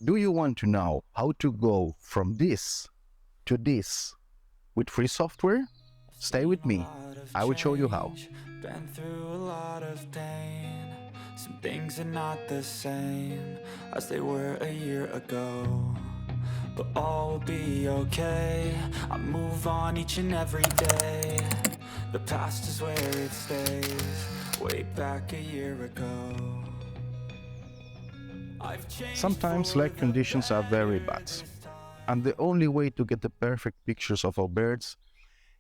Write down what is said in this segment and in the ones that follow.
Do you want to know how to go from this to this with free software? Stay with me. I will show you how. Been through a lot of pain. Some things are not the same as they were a year ago, but all will be okay. I move on each and every day. The past is where it stays, way back a year ago. I've changed Sometimes for light the conditions are very better bad, this time. and the only way to get the perfect pictures of our birds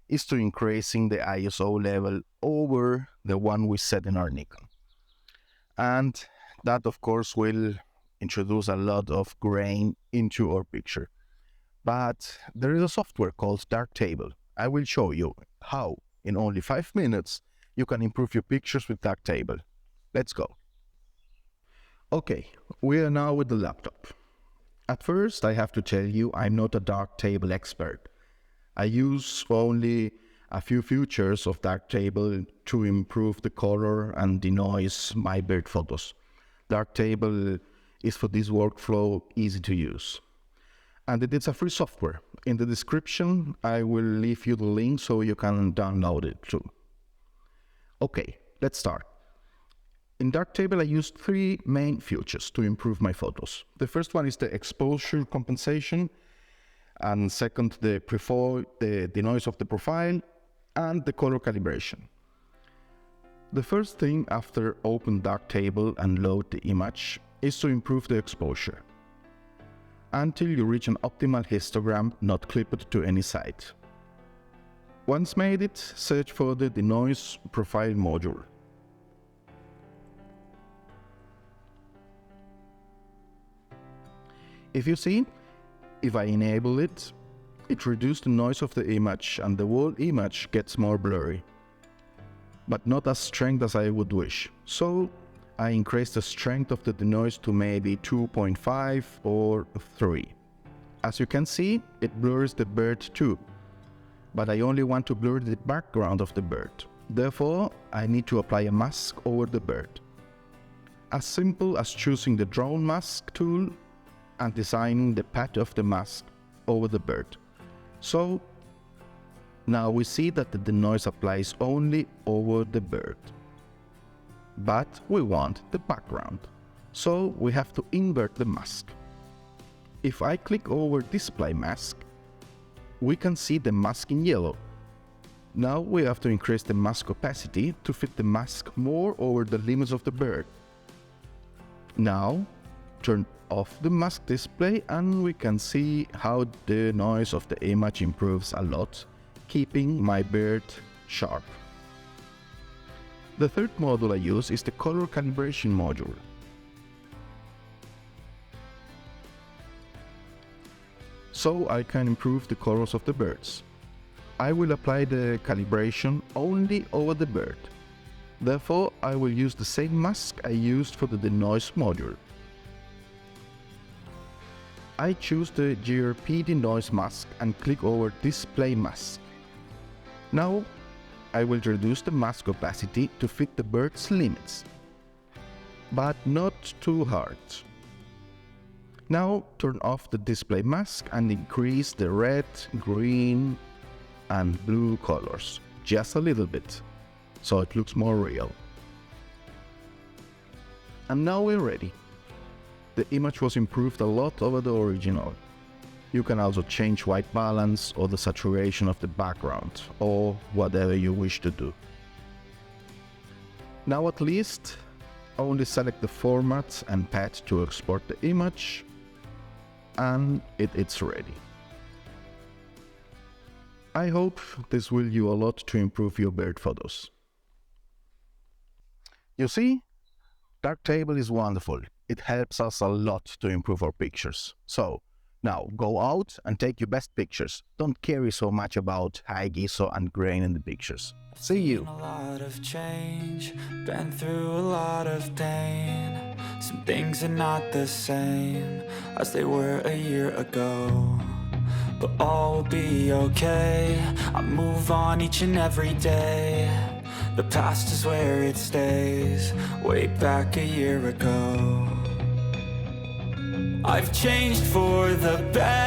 is to increasing the ISO level over the one we set in our Nikon. And that of course will introduce a lot of grain into our picture. But there is a software called Darktable. I will show you how in only 5 minutes you can improve your pictures with Darktable. Let's go. Okay, we are now with the laptop. At first I have to tell you I'm not a Darktable expert. I use only a few features of Darktable to improve the color and denoise my bird photos. Darktable is for this workflow easy to use. And it is a free software. In the description I will leave you the link so you can download it too. Okay, let's start. In Darktable I used 3 main features to improve my photos. The first one is the exposure compensation, and second the denoise of the profile, and the color calibration. The first thing after open Darktable and load the image is to improve the exposure until you reach an optimal histogram not clipped to any side. Once made it, search for the denoise profile module. If you see, if I enable it, it reduces the noise of the image and the whole image gets more blurry, but not as strong as I would wish. So I increase the strength of the denoise to maybe 2.5 or 3. As you can see, it blurs the bird too, but I only want to blur the background of the bird. Therefore, I need to apply a mask over the bird. As simple as choosing the drone mask tool and designing the path of the mask over the bird. So now we see that the denoise applies only over the bird. But we want the background, so we have to invert the mask. If I click over display mask, we can see the mask in yellow. Now we have to increase the mask opacity to fit the mask more over the limits of the bird. Now turn off the mask display and we can see how the noise of the image improves a lot, keeping my bird sharp. The third module I use is the color calibration module. So I can improve the colors of the birds. I will apply the calibration only over the bird. Therefore, I will use the same mask I used for the denoise module. I choose the GRP denoise mask and click over display mask. Now I will reduce the mask opacity to fit the bird's limits, but not too hard. Now turn off the display mask and increase the red, green and blue colors, just a little bit, so it looks more real. And now we're ready. The image was improved a lot over the original. You can also change white balance or the saturation of the background, or whatever you wish to do. Now at least, only select the format and path to export the image, and it's ready. I hope this will you a lot to improve your bird photos. You see, Darktable is wonderful. It helps us a lot to improve our pictures. So now go out and take your best pictures. Don't carry so much about high ISO and grain in the pictures. See you. A lot of change, been through a lot of pain. Some things are not the same as they were a year ago, but all will be okay. I move on each and every day. The past is where it stays, way back a year ago. I've changed for the better.